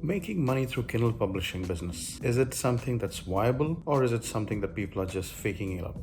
making money through Kindle publishing business, is it something that's viable, or is it something that people are just faking it up?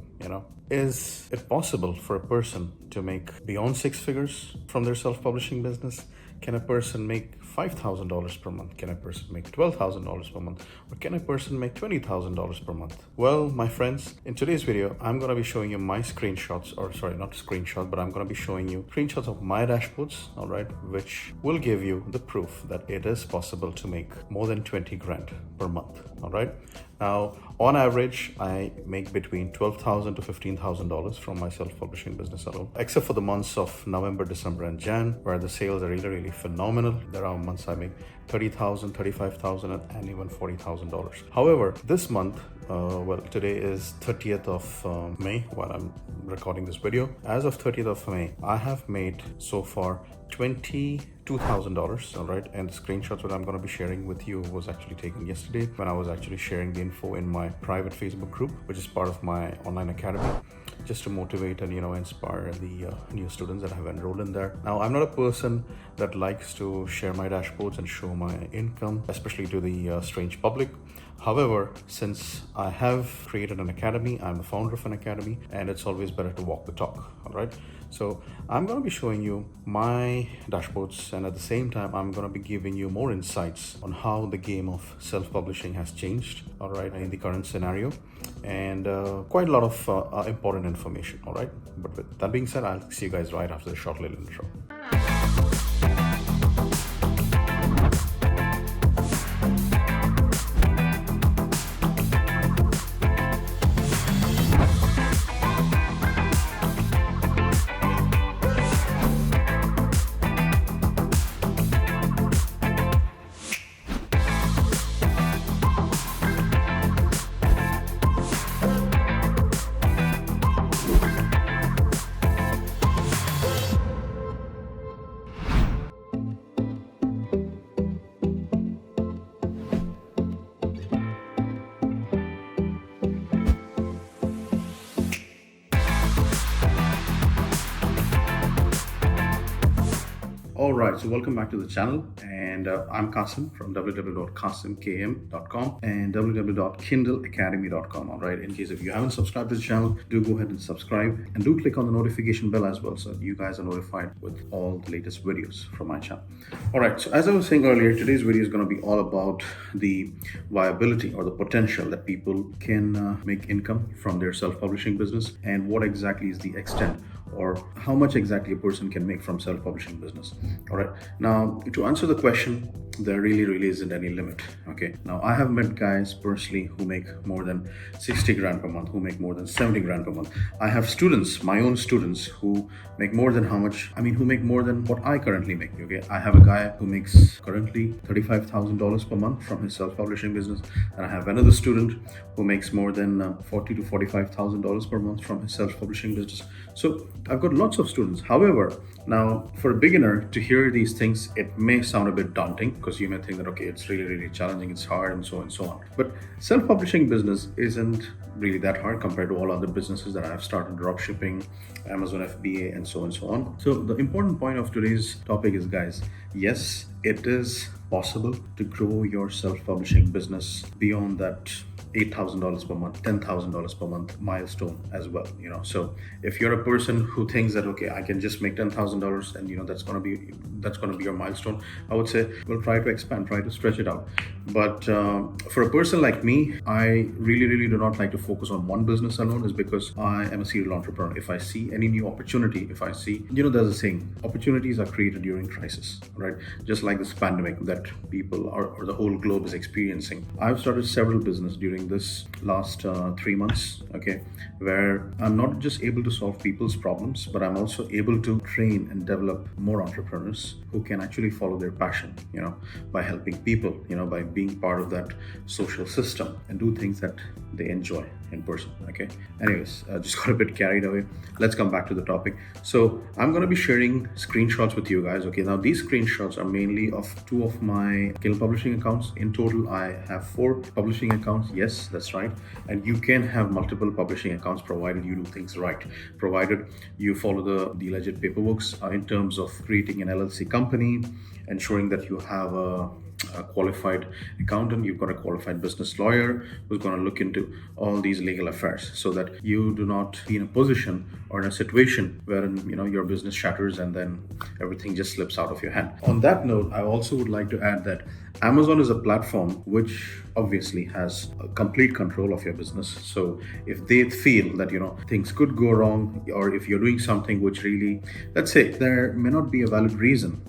Is it possible for a person to make beyond six figures from their self-publishing business? Can a person make $5,000 per month? Can a person make $12,000 per month? Or can a person make $20,000 per month? Well, my friends, in today's video, I'm going to be showing you my screenshots, or sorry, not screenshot, but I'm going to be showing you screenshots of my dashboards, all right, which will give you the proof that it is possible to make more than 20 grand per month, all right? Now, on average, I make between $12,000 to $15,000 from my self-publishing business alone, except for the months of November, December, and Jan, where the sales are really phenomenal. There are months I make $30,000, $35,000, and even $40,000. However, this month, today is 30th of May while I'm recording this video. As of 30th of May, I have made so far $22,000, all right? And the screenshots that I'm going to be sharing with you was actually taken yesterday when I was actually sharing the info in my private Facebook group, which is part of my online academy, just to motivate and inspire the new students that have enrolled in there. Now, I'm not a person that likes to share my dashboards and show my income, especially to the strange public. However, since I have created an academy, I'm the founder of an academy, and it's always better to walk the talk, all right? So I'm going to be showing you my dashboards, and at the same time, I'm going to be giving you more insights on how the game of self-publishing has changed, all right, in the current scenario, and quite a lot of important information, all right? But with that being said, I'll see you guys right after the short little intro. Alright, so welcome back to the channel, and I'm Qasim from www.qasimkm.com and www.kindleacademy.com. Alright, in case if you haven't subscribed to the channel, do go ahead and subscribe, and do click on the notification bell as well so that you guys are notified with all the latest videos from my channel. Alright, so as I was saying earlier, today's video is going to be all about the viability or the potential that people can make income from their self-publishing business, and what exactly is the extent or how much exactly a person can make from self-publishing business. All right, now to answer the question, there really isn't any limit. Okay, now I have met guys personally who make more than 60 grand per month, who make more than 70 grand per month. I have students, my own students, who make more than who make more than what I currently make. Okay, I have a guy who makes currently $35,000 per month from his self-publishing business, and I have another student who makes more than $40,000 to $45,000 per month from his self-publishing business. So I've got lots of students. However, now for a beginner to hear these things, it may sound a bit daunting, because you may think that, okay, it's really challenging, it's hard, and so on. But self-publishing business isn't really that hard compared to all other businesses that I have started: dropshipping, Amazon FBA, and so on. So the important point of today's topic is, guys, yes, it is possible to grow your self-publishing business beyond that $8,000 per month, $10,000 per month milestone as well. So if you're a person who thinks that, okay, I can just make $10,000 and that's going to be your milestone, I would say, well, try to expand, try to stretch it out. But for a person like me, I really do not like to focus on one business alone, is because I am a serial entrepreneur. If I see any new opportunity, if I see, there's a saying, opportunities are created during crisis, right? Just like this pandemic that people or the whole globe is experiencing. I've started several businesses during this last 3 months, okay, where I'm not just able to solve people's problems, but I'm also able to train and develop more entrepreneurs who can actually follow their passion, by helping people, by being part of that social system and do things that they enjoy in person. Okay, anyways, just got a bit carried away. Let's come back to the topic. So I'm going to be sharing screenshots with you guys. Okay, now these screenshots are mainly of 2 of my Kindle publishing accounts. In total, I have 4 publishing accounts. Yes, that's right. And you can have multiple publishing accounts provided you do things right, provided you follow the legit paperwork in terms of creating an LLC company, ensuring that you have a a qualified accountant, you've got a qualified business lawyer who's going to look into all these legal affairs, so that you do not be in a position or in a situation wherein your business shatters and then everything just slips out of your hand. On that note, I also would like to add that Amazon is a platform which obviously has complete control of your business. So if they feel that things could go wrong, or if you're doing something which really, let's say, there may not be a valid reason,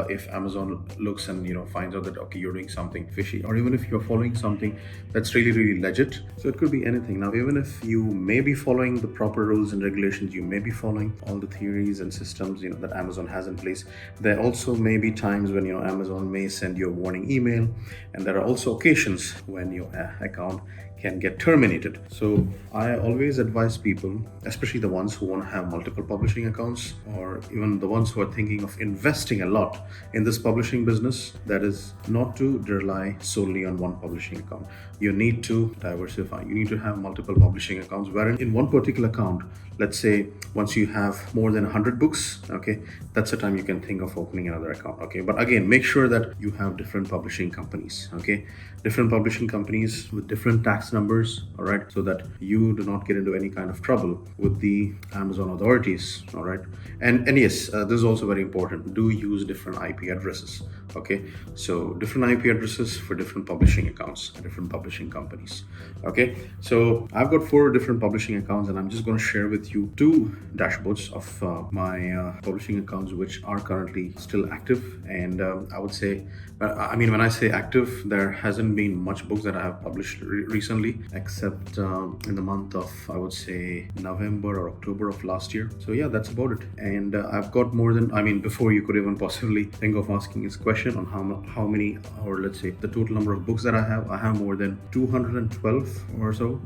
if Amazon looks and finds out that okay, you're doing something fishy, or even if you're following something that's really legit. So it could be anything. Now, even if you may be following the proper rules and regulations, you may be following all the theories and systems that Amazon has in place, there also may be times when Amazon may send you a warning email, and there are also occasions when your account can get terminated. So I always advise people, especially the ones who want to have multiple publishing accounts, or even the ones who are thinking of investing a lot in this publishing business, that is not to rely solely on one publishing account. You need to diversify. You need to have multiple publishing accounts, wherein in one particular account, let's say once you have more than 100 books, okay, that's the time you can think of opening another account. Okay, but again, make sure that you have different publishing companies, okay, different publishing companies with different tax numbers, all right, so that you do not get into any kind of trouble with the Amazon authorities, all right. And yes, this is also very important. Do use different IP addresses, okay? So different IP addresses for different publishing accounts, different publishing companies, okay? So I've got 4 different publishing accounts, and I'm just going to share with you 2 dashboards of my publishing accounts which are currently still active. And I would say, when I say active, there hasn't been much books that I have published recently, except in the month of, I would say, November or October of last year. So yeah, that's about it. And I've got more than, before you could even possibly think of asking this question on how many, or let's say the total number of books that I have more than 212 or so.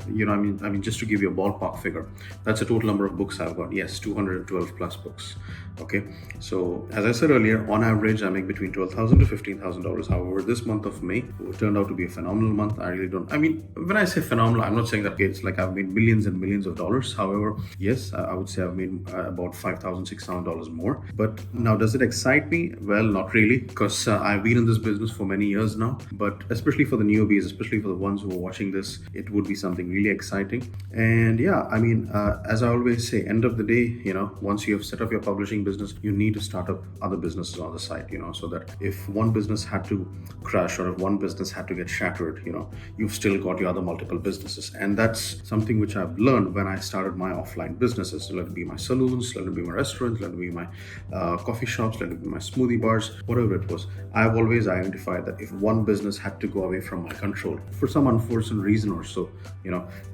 Just to give you a ballpark figure, that's the total number of books I've got. Yes, 212 plus books. Okay, so as I said earlier, on average, I make between $12,000 to $15,000. However, this month of May turned out to be a phenomenal month. I really don't. When I say phenomenal, I'm not saying that it's like I've made millions and millions of dollars. However, yes, I would say I've made about $5,000, $6,000 more. But now, does it excite me? Well, not really, because I've been in this business for many years now. But especially for the newbies, especially for the ones who are watching this, it would be something really exciting. And yeah, as I always say, end of the day, once you have set up your publishing business, you need to start up other businesses on the side, so that if one business had to crash, or if one business had to get shattered, you've still got your other multiple businesses. And that's something which I've learned when I started my offline businesses. Let it be my salons, let it be my restaurants, let it be my coffee shops, let it be my smoothie bars, whatever it was. I've always identified that if one business had to go away from my control for some unforeseen reason or so,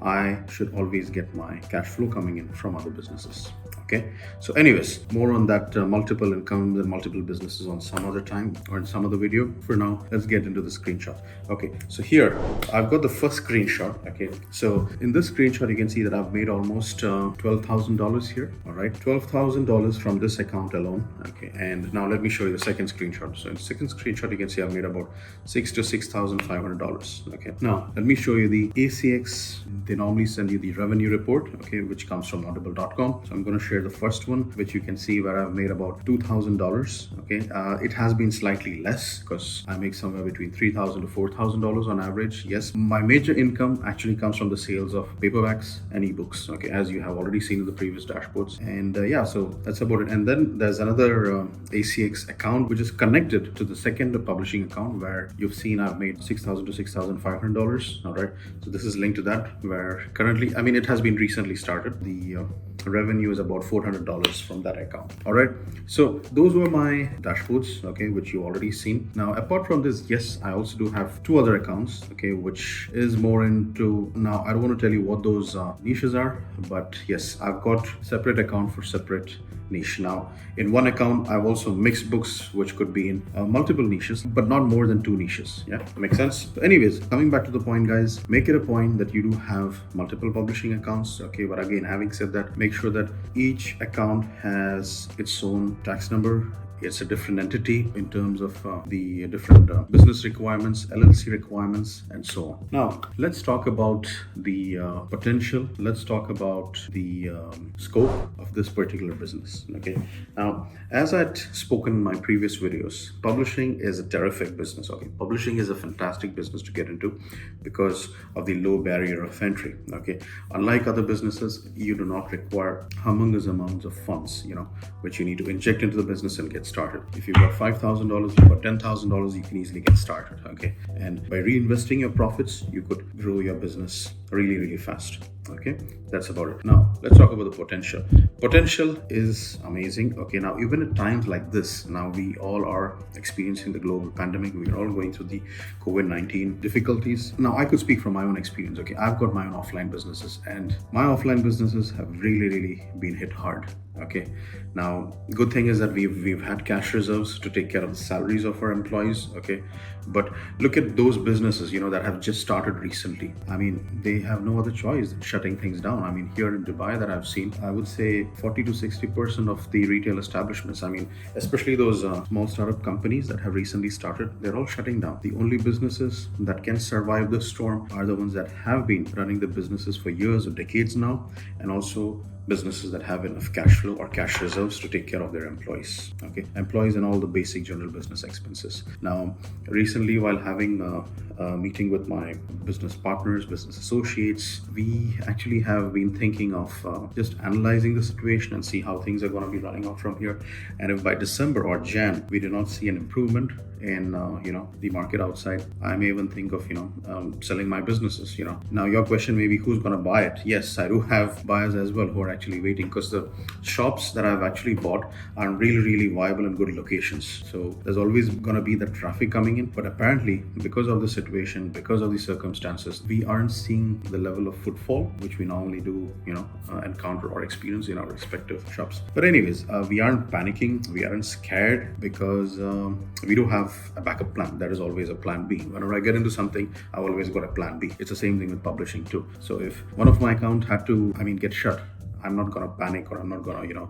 I should always get my cash flow coming in from other businesses. Okay, so anyways, more on that multiple incomes and multiple businesses on some other time or in some other video. For now, let's get into the screenshot. Okay, so here I've got the first screenshot. Okay, so in this screenshot, you can see that I've made almost $12,000 here. All right, $12,000 from this account alone. Okay, and now let me show you the second screenshot. So in the second screenshot, you can see I've made about $6,000 to $6,500. Okay, now let me show you the ACX. They normally send you the revenue report, okay, which comes from audible.com. So I'm going to share the first one, which you can see where I've made about $2,000. Okay, it has been slightly less because I make somewhere between $3,000 to $4,000 on average. Yes, my major income actually comes from the sales of paperbacks and ebooks. Okay, as you have already seen in the previous dashboards. And yeah, so that's about it. And then there's another ACX account which is connected to the second publishing account, where you've seen I've made $6,000 to $6,500. All right, so this is linked to that, where currently, it has been recently started. The revenue is about $400 from that account. All right, so those were my dashboards, okay, which you already seen. Now, apart from this, yes, I also do have 2 other accounts, okay, which is more into, now I don't want to tell you what those niches are, but yes, I've got separate account for separate niche. Now, in one account, I've also mixed books, which could be in multiple niches, but not more than 2 niches. Yeah, makes sense. So anyways, coming back to the point, guys, make it a point that you do have multiple publishing accounts. Okay, but again, having said that, make sure that each account has its own tax number, It's a different entity in terms of the different business requirements, LLC requirements, and so on. Now, let's talk about the potential. Let's talk about the scope of this particular business. Okay. Now, as I'd spoken in my previous videos, publishing is a terrific business. Okay. Publishing is a fantastic business to get into because of the low barrier of entry. Okay. Unlike other businesses, you do not require humongous amounts of funds, which you need to inject into the business and get started. If you've got $5,000, you've got $10,000, you can easily get started. Okay. And by reinvesting your profits, you could grow your business really, really fast. Okay, that's about it. Now let's talk about the potential. Potential is amazing. Okay, now even at times like this, now we all are experiencing the global pandemic. We are all going through the COVID-19 difficulties. Now I could speak from my own experience. Okay, I've got my own offline businesses, and my offline businesses have really, really been hit hard. Okay, now good thing is that we've had cash reserves to take care of the salaries of our employees. Okay, but look at those businesses that have just started recently. I mean, they have no other choice than shutting things down. I mean, here in Dubai that I've seen, I would say 40 to 60% of the retail establishments, I mean, especially those small startup companies that have recently started, they're all shutting down. The only businesses that can survive the storm are the ones that have been running the businesses for years or decades now, and also businesses that have enough cash flow or cash reserves to take care of their employees. Okay, employees and all the basic general business expenses. Now, recently, while having a meeting with my business partners, business associates, we actually have been thinking of just analyzing the situation and see how things are going to be running out from here. And if by December or Jan we do not see an improvement in the market outside, I may even think of selling my businesses. Now your question may be, who's going to buy it? Yes, I do have buyers as well who are actually waiting, because the shops that I've actually bought are really, really viable and good locations. So there's always going to be the traffic coming in, but apparently because of the situation, because of the circumstances, we aren't seeing the level of footfall which we normally do encounter or experience in our respective shops. But anyways, we aren't panicking, we aren't scared, because we do have a backup plan. There is always a plan B. Whenever I get into something, I've always got a plan B. It's the same thing with publishing too. So if one of my accounts had to get shut, I'm not going to panic, or I'm not going to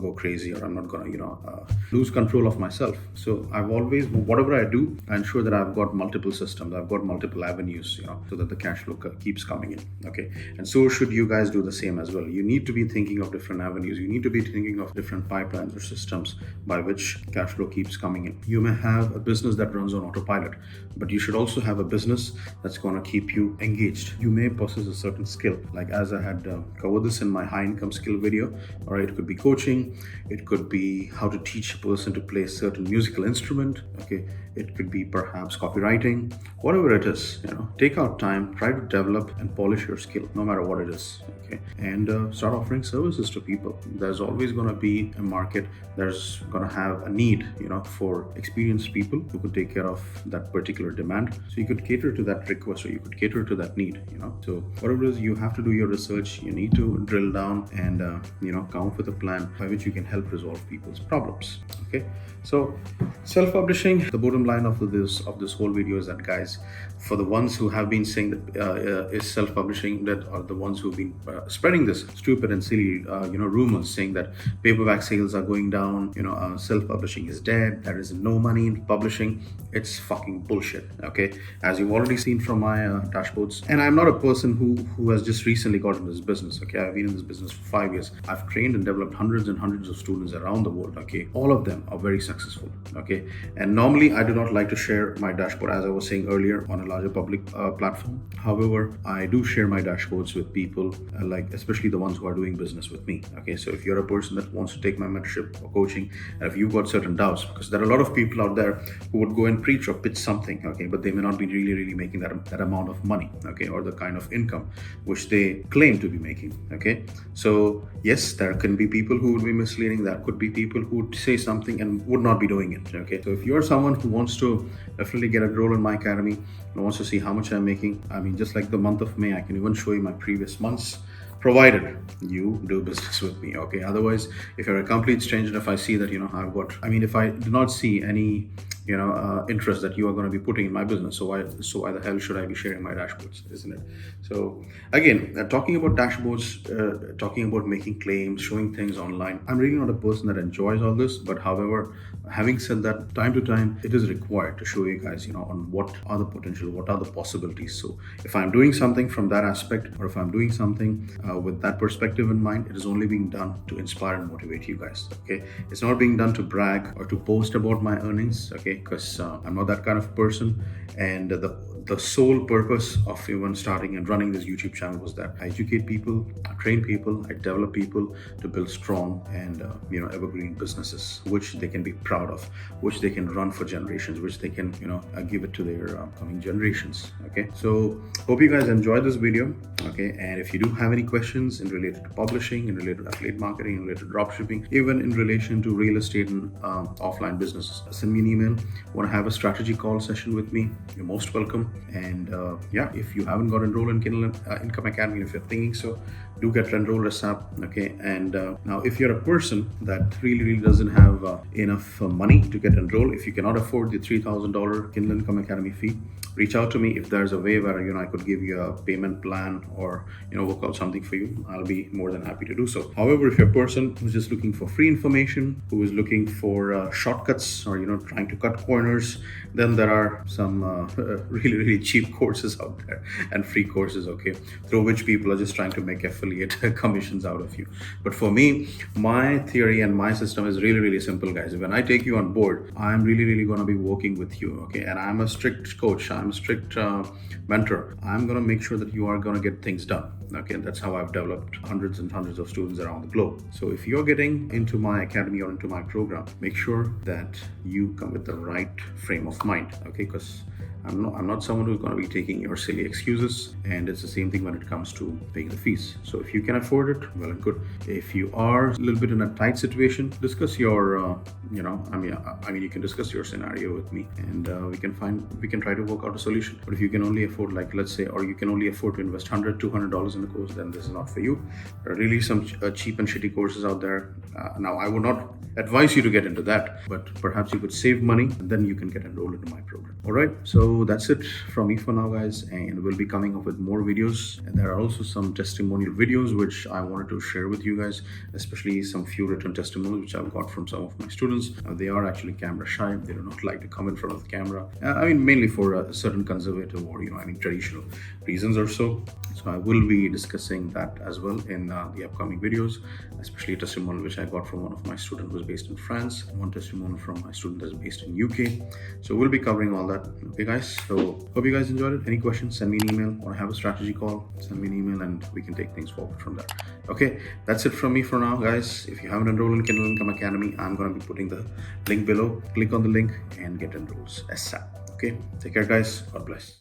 go crazy, or I'm not going to lose control of myself. So I've always, whatever I do, I ensure that I've got multiple systems, I've got multiple avenues, so that the cash flow keeps coming in. Okay, and so should you guys do the same as well. You need to be thinking of different avenues. You need to be thinking of different pipelines or systems by which cash flow keeps coming in. You may have a business that runs on autopilot, but you should also have a business that's going to keep you engaged. You may possess a certain skill, like as I had covered this in my high income skill video. All right, it could be coaching, it could be how to teach a person to play a certain musical instrument. Okay, it could be perhaps copywriting, whatever it is. Take out time, try to develop and polish your skill, no matter what it is. Okay, and start offering services to people. There's always going to be a market. There's going to have a need, for experienced people who could take care of that particular demand. So you could cater to that request, or you could cater to that need. So whatever it is, you have to do your research. You need to drill down and come up with a plan by which you can help resolve people's problems. Okay, so self-publishing, the bottom line of this whole video is that, guys, for the ones who have been saying that is self-publishing, that are the ones who've been spreading this stupid and silly rumors saying that paperback sales are going down, self-publishing is dead, there is no money in publishing. It's fucking bullshit. Okay, as you've already seen from my dashboards, and I'm not a person who has just recently got into this business. Okay, I've been in this business for 5 years. I've trained and developed hundreds and hundreds of students around the world. Okay, all of them are very successful. Okay, and normally I do not like to share my dashboard, as I was saying earlier, on a larger public platform. However, I do share my dashboards with people, especially the ones who are doing business with me. Okay, so if you're a person that wants to take my mentorship or coaching, and if you've got certain doubts, because there are a lot of people out there who would go and preach or pitch something, okay, but they may not be really making that amount of money, okay, or the kind of income which they claim to be making. Okay, so yes, there can be people who would be misleading. There could be people who would say something and would not be doing it. Okay, so if you're someone who wants to definitely get a role in my academy and wants to see how much I'm making, I mean, just like the month of May, I can even show you my previous months, provided you do business with me. Okay, otherwise, if you're a complete stranger, if I see that I've got, if I do not see any interest that you are going to be putting in my business. So why the hell should I be sharing my dashboards, isn't it? So again, talking about dashboards, talking about making claims, showing things online, I'm really not a person that enjoys all this. But however, having said that, time to time it is required to show you guys, on what are the potential, what are the possibilities. So if I'm doing something from that aspect, or if I'm doing something with that perspective in mind, it is only being done to inspire and motivate you guys. Okay, it's not being done to brag or to boast about my earnings. Okay, because I'm not that kind of person. And the sole purpose of even starting and running this YouTube channel was that I educate people, I train people, I develop people to build strong and evergreen businesses, which they can be proud of, which they can run for generations, which they can give it to their upcoming generations. Okay, so hope you guys enjoyed this video. Okay, and if you do have any questions in related to publishing, in related to affiliate marketing, in related to dropshipping, even in relation to real estate and offline businesses, send me an email. Want to have a strategy call session with me? You're most welcome. And if you haven't got enrolled in Kindle Income Academy, if you're thinking so, do get enrolled ASAP. Okay, and now if you're a person that really doesn't have enough money to get enrolled, if you cannot afford the $3,000 Kindle Income Academy fee, reach out to me. If there's a way where I could give you a payment plan or work out something for you, I'll be more than happy to do so. However, if you're a person who's just looking for free information, who is looking for shortcuts, or trying to cut corners, then there are some really cheap courses out there and free courses, okay, through which people are just trying to make affiliate commissions out of you. But for me, my theory and my system is really simple, guys. When I take you on board, I'm really going to be working with you, okay, and I'm a strict coach, I'm a strict mentor. I'm going to make sure that you are going to get things done. Okay, and that's how I've developed hundreds and hundreds of students around the globe. So if you're getting into my academy or into my program, make sure that you come with the right frame of mind. Okay, because I'm not someone who's going to be taking your silly excuses, and it's the same thing when it comes to paying the fees. So if you can afford it, well and good. If you are a little bit in a tight situation, discuss your you can discuss your scenario with me, and we can try to work out a solution. But if you can only afford, like, let's say, or you can only afford to invest $100-$200 in a course, then this is not for you. There are really some cheap and shitty courses out there. Now, I would not advise you to get into that, but perhaps you could save money and then you can get enrolled into my program. All right, so that's it from me for now, guys, and we'll be coming up with more videos. And there are also some testimonial videos which I wanted to share with you guys, especially some few written testimonials which I've got from some of my students. They are actually camera shy. They do not like to come in front of the camera. Mainly for a certain conservative or traditional reasons or so. So I will be discussing that as well in the upcoming videos, especially a testimonial which I got from one of my students who is based in France, one testimonial from my student that's based in UK. So we'll be covering all that. Okay, guys, so hope you guys enjoyed it. Any questions, send me an email, or have a strategy call, send me an email, and we can take things forward from there. Okay, that's it from me for now, guys. If you haven't enrolled in Kindle Income Academy, I'm going to be putting the link below. Click on the link and get enrolled ASAP. Okay, take care, guys. God bless.